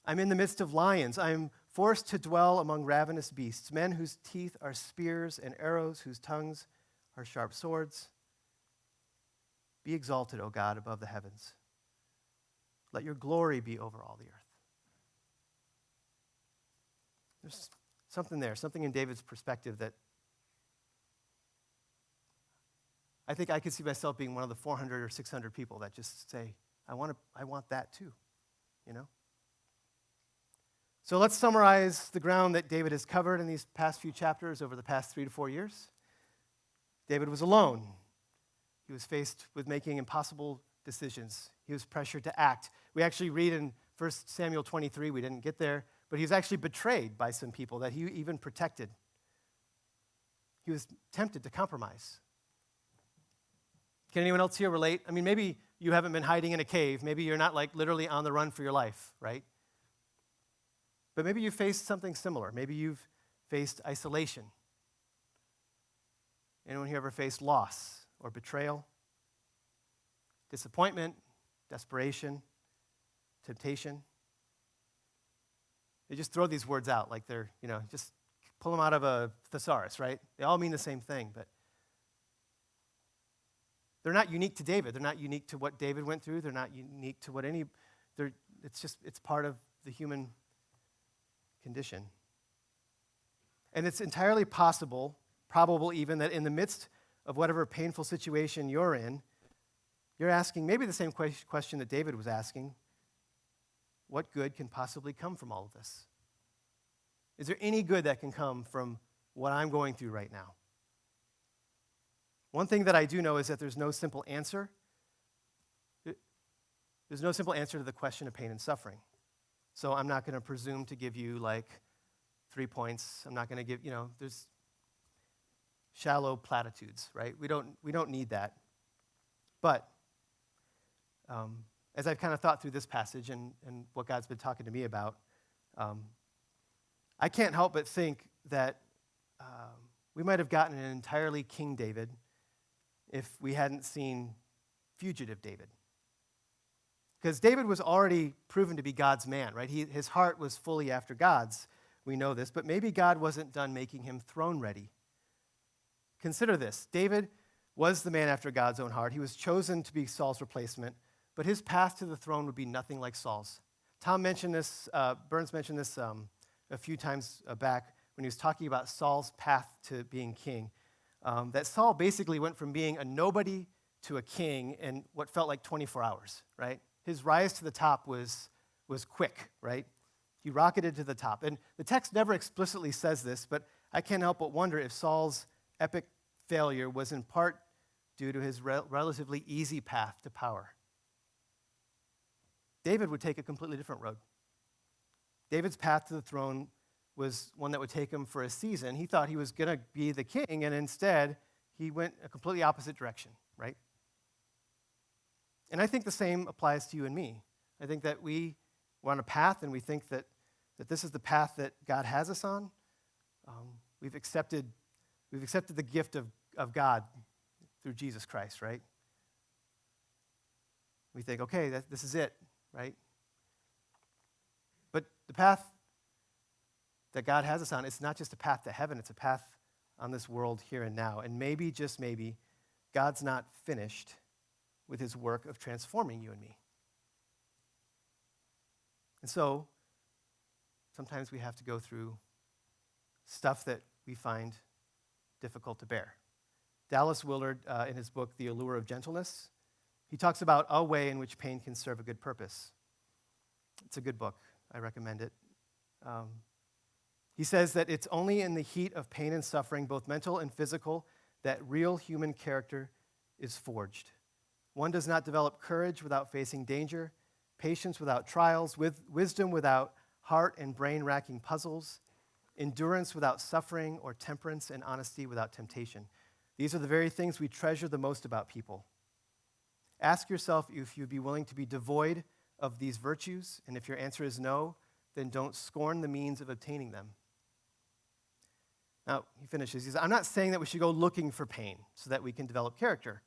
I'm in the midst of lions. I am forced to dwell among ravenous beasts, men whose teeth are spears and arrows, whose tongues are sharp swords. Be exalted, O God, above the heavens. Let your glory be over all the earth. There's something there, something in David's perspective that I think I could see myself being one of the 400 or 600 people that just say, I want that too, you know? So let's summarize the ground that David has covered in these past few chapters over the past 3 to 4 years. David was alone. He was faced with making impossible decisions. He was pressured to act. We actually read in 1 Samuel 23, we didn't get there, but he was actually betrayed by some people that he even protected. He was tempted to compromise. Can anyone else here relate? I mean, maybe you haven't been hiding in a cave. Maybe you're not like literally on the run for your life, right? But maybe you faced something similar. Maybe you've faced isolation. Anyone here ever faced loss or betrayal? Disappointment, desperation, temptation? They just throw these words out like they're, just pull them out of a thesaurus, right? They all mean the same thing, but they're not unique to David. They're not unique to what David went through. They're not unique to what it's part of the human condition. And it's entirely possible, probable even, that in the midst of whatever painful situation you're in, you're asking maybe the same question that David was asking. What good can possibly come from all of this? Is there any good that can come from what I'm going through right now? One thing that I do know is that there's no simple answer. There's no simple answer to the question of pain and suffering. So I'm not going to presume to give you like 3 points. I'm not going to give, there's shallow platitudes, right? We don't need that. But as I've kind of thought through this passage and what God's been talking to me about, I can't help but think that we might have gotten an entirely King David if we hadn't seen fugitive David. Because David was already proven to be God's man, right? His heart was fully after God's. We know this, but maybe God wasn't done making him throne ready. Consider this. David was the man after God's own heart. He was chosen to be Saul's replacement, but his path to the throne would be nothing like Saul's. Tom mentioned this, Burns mentioned this a few times back when he was talking about Saul's path to being king. That Saul basically went from being a nobody to a king in what felt like 24 hours, right? His rise to the top was quick, right? He rocketed to the top. And the text never explicitly says this, but I can't help but wonder if Saul's epic failure was in part due to his relatively easy path to power. David would take a completely different road. David's path to the throne was one that would take him for a season. He thought he was going to be the king, and instead, he went a completely opposite direction, right? And I think the same applies to you and me. I think that we're on a path, and we think that this is the path that God has us on. We've accepted the gift of God through Jesus Christ, right? We think, okay, this is it, right? But the path that God has us on, it's not just a path to heaven, it's a path on this world here and now. And maybe, just maybe, God's not finished with his work of transforming you and me. And so, sometimes we have to go through stuff that we find difficult to bear. Dallas Willard, in his book, The Allure of Gentleness, he talks about a way in which pain can serve a good purpose. It's a good book. I recommend it. He says that it's only in the heat of pain and suffering, both mental and physical, that real human character is forged. One does not develop courage without facing danger, patience without trials, wisdom without heart and brain-racking puzzles, endurance without suffering, or temperance and honesty without temptation. These are the very things we treasure the most about people. Ask yourself if you'd be willing to be devoid of these virtues, and if your answer is no, then don't scorn the means of obtaining them. Now, he finishes. He says, I'm not saying that we should go looking for pain so that we can develop character.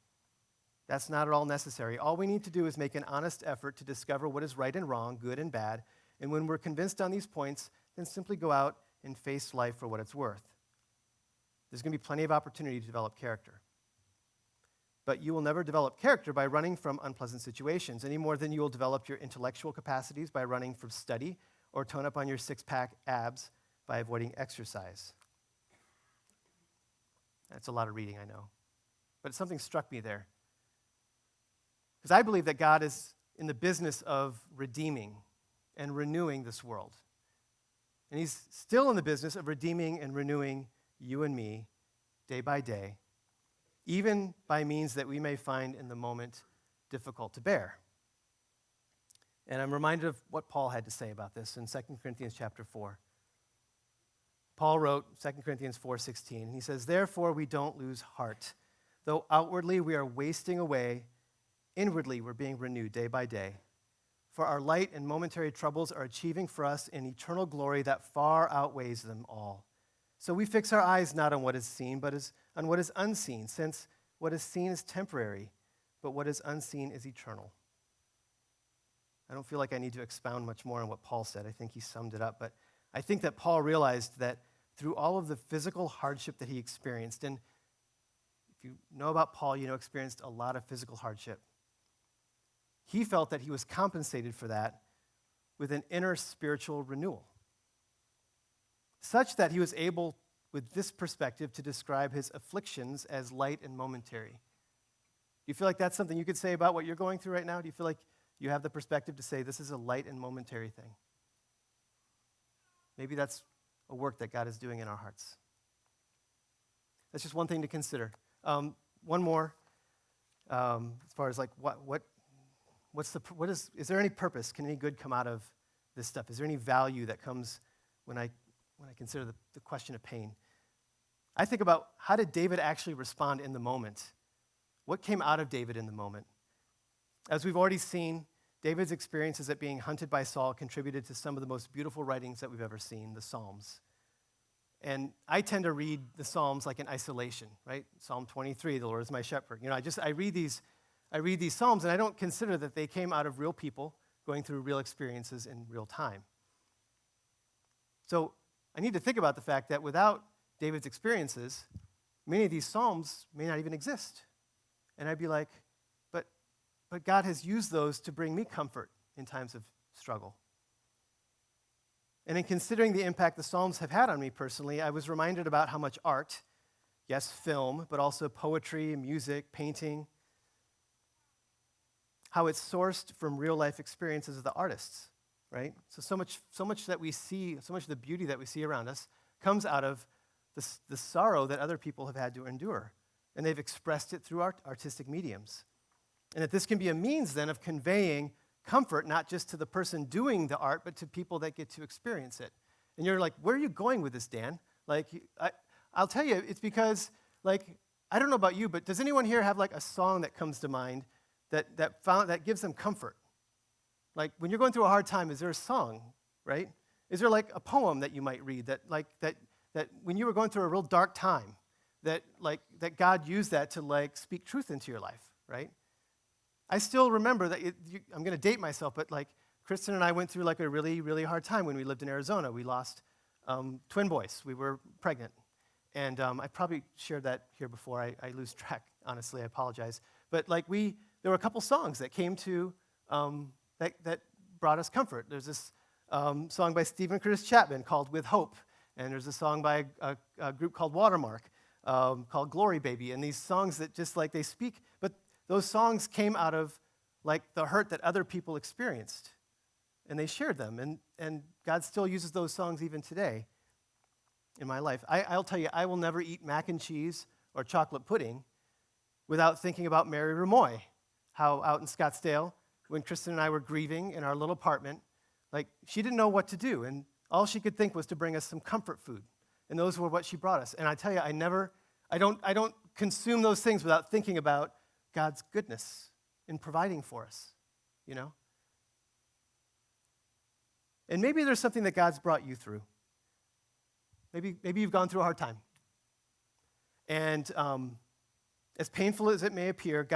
That's not at all necessary. All we need to do is make an honest effort to discover what is right and wrong, good and bad, and when we're convinced on these points, then simply go out and face life for what it's worth. There's going to be plenty of opportunity to develop character. But you will never develop character by running from unpleasant situations any more than you will develop your intellectual capacities by running from study or tone up on your six-pack abs by avoiding exercise. That's a lot of reading, I know. But something struck me there. Because I believe that God is in the business of redeeming and renewing this world. And he's still in the business of redeeming and renewing you and me day by day, even by means that we may find in the moment difficult to bear. And I'm reminded of what Paul had to say about this in 2 Corinthians chapter 4. Paul wrote 2 Corinthians 4:16, and he says, therefore we don't lose heart. Though outwardly we are wasting away, inwardly we're being renewed day by day. For our light and momentary troubles are achieving for us an eternal glory that far outweighs them all. So we fix our eyes not on what is seen, but on what is unseen, since what is seen is temporary, but what is unseen is eternal. I don't feel like I need to expound much more on what Paul said. I think he summed it up. But I think that Paul realized that through all of the physical hardship that he experienced, and if you know about Paul, you know experienced a lot of physical hardship. He felt that he was compensated for that with an inner spiritual renewal, such that he was able, with this perspective, to describe his afflictions as light and momentary. Do you feel like that's something you could say about what you're going through right now? Do you feel like you have the perspective to say this is a light and momentary thing? Maybe that's a work that God is doing in our hearts. That's just one thing to consider. One more, as far as like is there any purpose? Can any good come out of this stuff? Is there any value that comes when I consider the question of pain? I think about, how did David actually respond in the moment? What came out of David in the moment? As we've already seen, David's experiences at being hunted by Saul contributed to some of the most beautiful writings that we've ever seen, the Psalms. And I tend to read the Psalms like in isolation, right? Psalm 23, the Lord is my shepherd. You know, I read these Psalms, and I don't consider that they came out of real people going through real experiences in real time. So I need to think about the fact that without David's experiences, many of these Psalms may not even exist. And I'd be like, but God has used those to bring me comfort in times of struggle. And in considering the impact the Psalms have had on me personally, I was reminded about how much art, yes, film, but also poetry, music, painting, how it's sourced from real-life experiences of the artists, right? So much that we see, so much of the beauty that we see around us comes out of the sorrow that other people have had to endure, and they've expressed it through artistic mediums. And that this can be a means, then, of conveying comfort, not just to the person doing the art, but to people that get to experience it. And you're like, where are you going with this, Dan? Like, I'll tell you, it's because, like, I don't know about you, but does anyone here have, like, a song that comes to mind that gives them comfort? Like, when you're going through a hard time, is there a song, right? Is there, like, a poem that you might read that when you were going through a real dark time, that God used that to, like, speak truth into your life, right? I still remember that, I'm going to date myself, but like Kristen and I went through like a really, really hard time when we lived in Arizona. We lost twin boys. We were pregnant. And I probably shared that here before. I lose track, honestly. I apologize. But like there were a couple songs that came to, that brought us comfort. There's this song by Stephen Curtis Chapman called With Hope. And there's a song by a group called Watermark. called Glory Baby, and these songs that just like they speak, but those songs came out of like the hurt that other people experienced, and they shared them, and God still uses those songs even today in my life. I'll tell you, I will never eat mac and cheese or chocolate pudding without thinking about Mary Ramoy, how out in Scottsdale, when Kristen and I were grieving in our little apartment, like she didn't know what to do, and all she could think was to bring us some comfort food, and those were what she brought us. And I tell you, I don't consume those things without thinking about God's goodness in providing for us, you know? And maybe there's something that God's brought you through. Maybe you've gone through a hard time. And as painful as it may appear,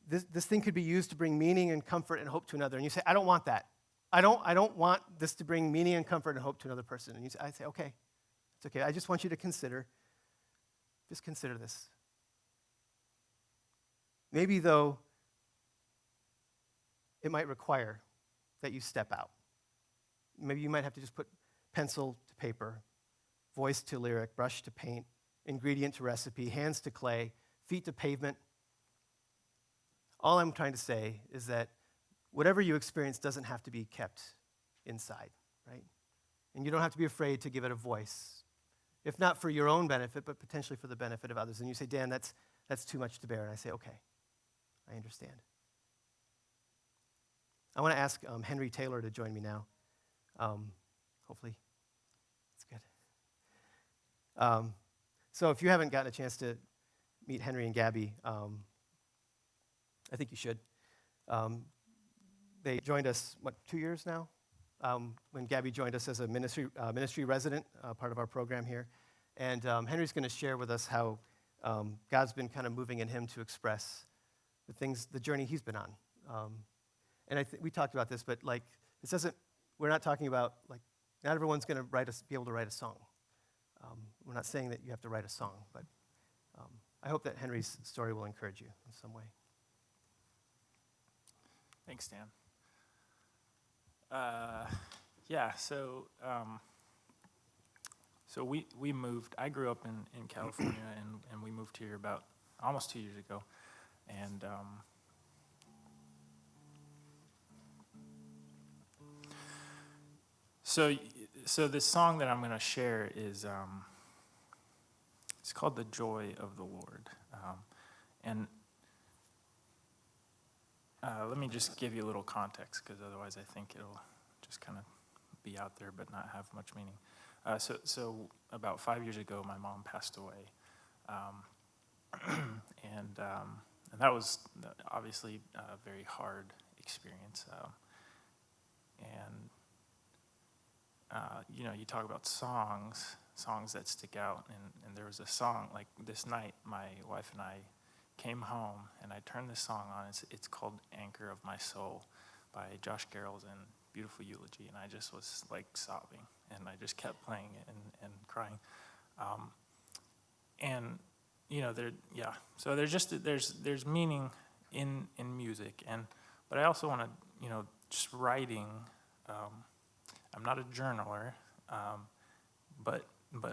this thing could be used to bring meaning and comfort and hope to another. And you say, I don't want that. I don't want this to bring meaning and comfort and hope to another person. And I say, okay, it's okay. I just want you to consider this. Maybe, though, it might require that you step out. Maybe you might have to just put pencil to paper, voice to lyric, brush to paint, ingredient to recipe, hands to clay, feet to pavement. All I'm trying to say is that whatever you experience doesn't have to be kept inside, right? And you don't have to be afraid to give it a voice, if not for your own benefit, but potentially for the benefit of others. And you say, Dan, that's too much to bear. And I say, okay, I understand. I want to ask Henry Taylor to join me now. Hopefully, it's good. So if you haven't gotten a chance to meet Henry and Gabby, I think you should. They joined us, 2 years now? When Gabby joined us as a ministry resident, part of our program here. And Henry's going to share with us how God's been kind of moving in him to express the journey he's been on. And we talked about this, but like, we're not talking about, like, not everyone's going to be able to write a song. We're not saying that you have to write a song, but I hope that Henry's story will encourage you in some way. Thanks, Dan. So we moved. I grew up in California, and we moved here about almost 2 years ago. And so this song that I'm going to share is it's called "The Joy of the Lord," and let me just give you a little context, because otherwise I think it'll just kind of be out there but not have much meaning. So about 5 years ago, my mom passed away, and that was obviously a very hard experience. You talk about songs that stick out, and there was a song, like this night, my wife and I came home, and I turned this song on. It's called "Anchor of My Soul" by Josh Garrels and Beautiful Eulogy, and I just was like sobbing, and I just kept playing it and crying. So there's meaning in music, but I also want to, just writing. I'm not a journaler, but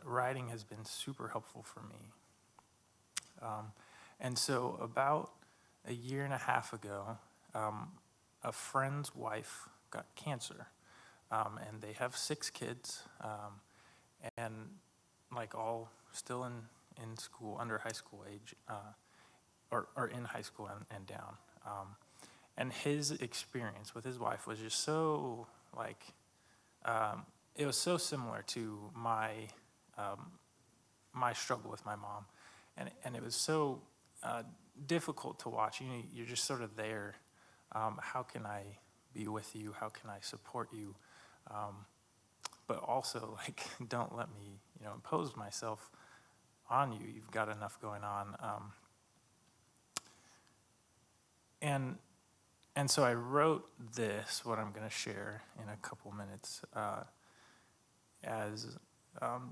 writing has been super helpful for me. And so about a year and a half ago, a friend's wife got cancer, and they have 6 kids, and like all still in school, under high school age, or in high school and down. And his experience with his wife was just so it was so similar to my struggle with my mom, and it was so difficult to watch. You're just sort of there. How can I be with you? How can I support you? But also, don't let me, impose myself on you. You've got enough going on. And so I wrote this, what I'm going to share in a couple minutes, as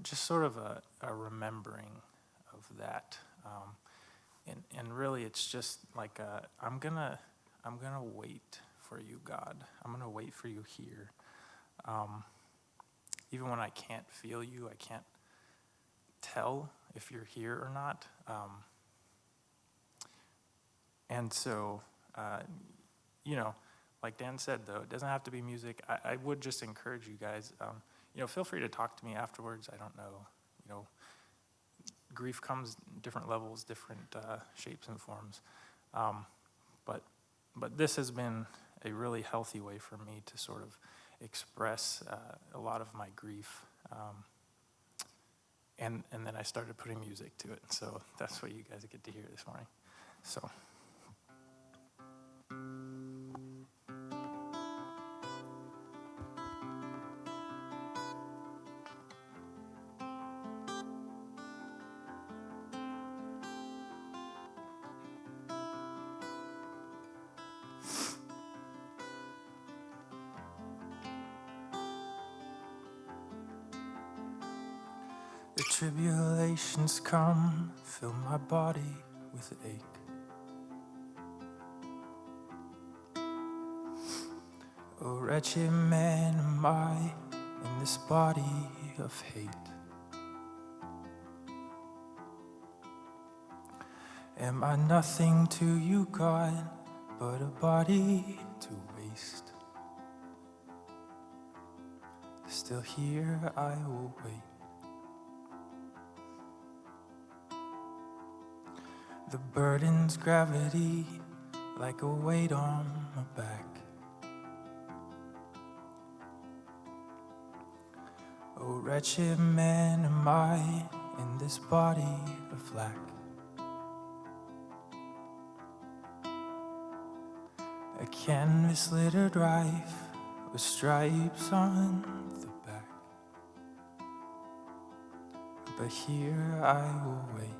just sort of a remembering of that. And really, it's just like I'm gonna wait for you, God. I'm gonna wait for you here. Even when I can't feel you, I can't tell if you're here or not. And so, like Dan said, though, it doesn't have to be music. I would just encourage you guys, feel free to talk to me afterwards. I don't know, grief comes in different levels, different shapes and forms. But this has been a really healthy way for me to sort of express a lot of my grief. And then I started putting music to it. So that's what you guys get to hear this morning. So. The tribulations come, fill my body with ache. Oh, wretched man am I in this body of hate. Am I nothing to you, God, but a body to waste? Still here I will wait. The burden's gravity like a weight on my back. Oh, wretched man am I in this body of lack. A canvas littered rife with stripes on the back. But here I will wait.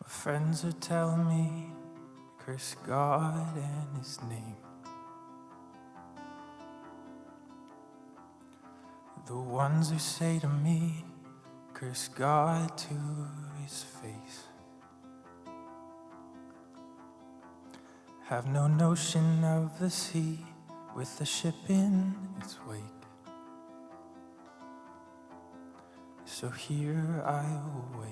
My friends are telling me, curse God and His name. The ones who say to me, curse God to His face, have no notion of the sea with the ship in its wake. So here I will wait.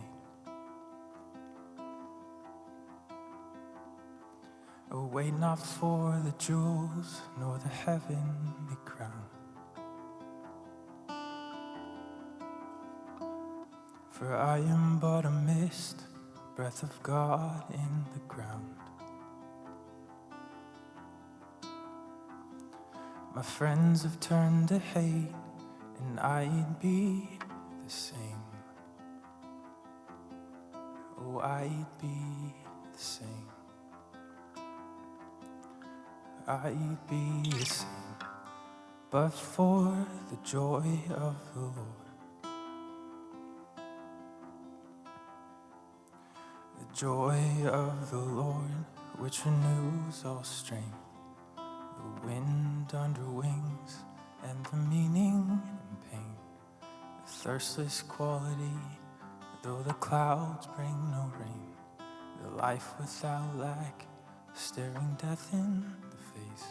Oh, wait not for the jewels, nor the heavenly crown. For I am but a mist, breath of God in the ground. My friends have turned to hate, and I'd be the same. Oh, I'd be the same. I'd be the same, but for the joy of the Lord. The joy of the Lord, which renews all strength. The wind under wings, and the meaning in pain. The thirstless quality, though the clouds bring no rain. The life without lack, staring death in the face.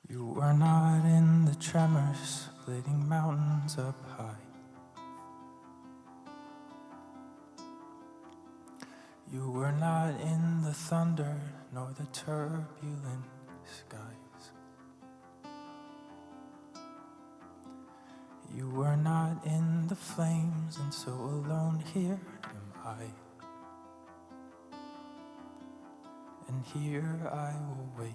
You were not in the tremors, splitting mountains up high. You were not in the thunder, nor the turbulent skies. You were not in the flames, and so alone here am I. And here I will wait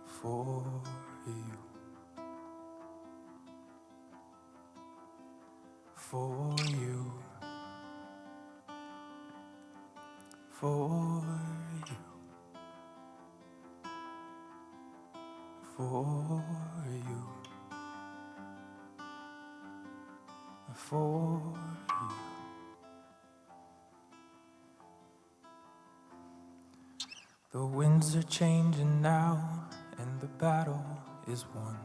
for you. For you. For you. For you. for you. The winds are changing now, and the battle is won.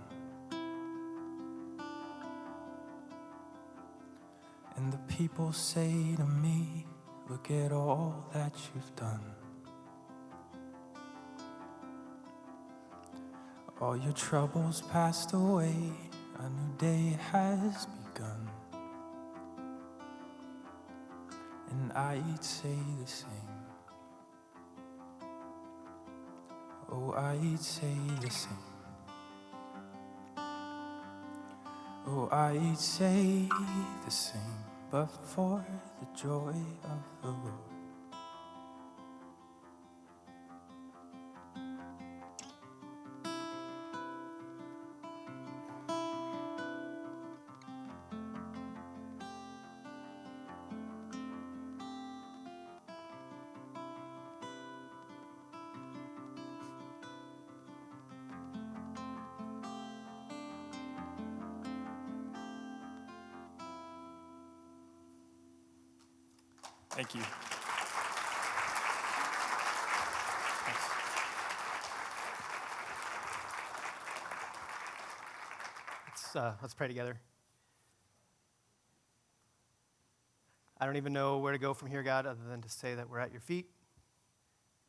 And the people say to me, look at all that you've done. All your troubles passed away, a new day has begun. And I'd say the same. Oh, I'd say the same. Oh, I'd say the same, but for the joy of the Lord. Thank you. Let's pray together. I don't even know where to go from here, God, other than to say that we're at your feet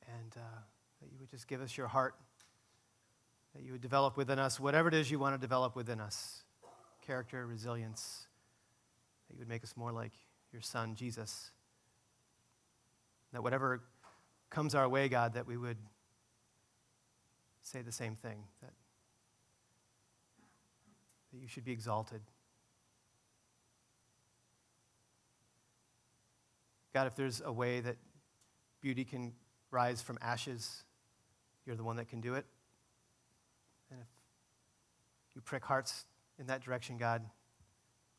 and that you would just give us your heart, that you would develop within us whatever it is you want to develop within us, character, resilience, that you would make us more like your Son, Jesus. That whatever comes our way, God, that we would say the same thing, that you should be exalted. God, if there's a way that beauty can rise from ashes, you're the one that can do it. And if you prick hearts in that direction, God,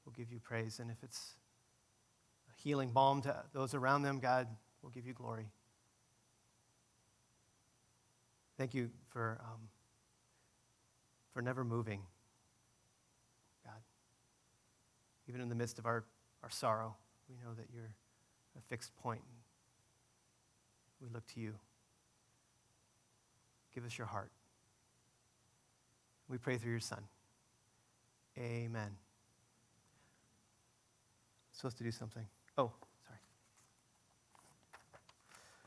we'll give you praise. And if it's a healing balm to those around them, God, we'll give you glory. Thank you for never moving, God. Even in the midst of our sorrow, we know that you're a fixed point. We look to you. Give us your heart. We pray through your Son. Amen. Supposed to do something. Oh.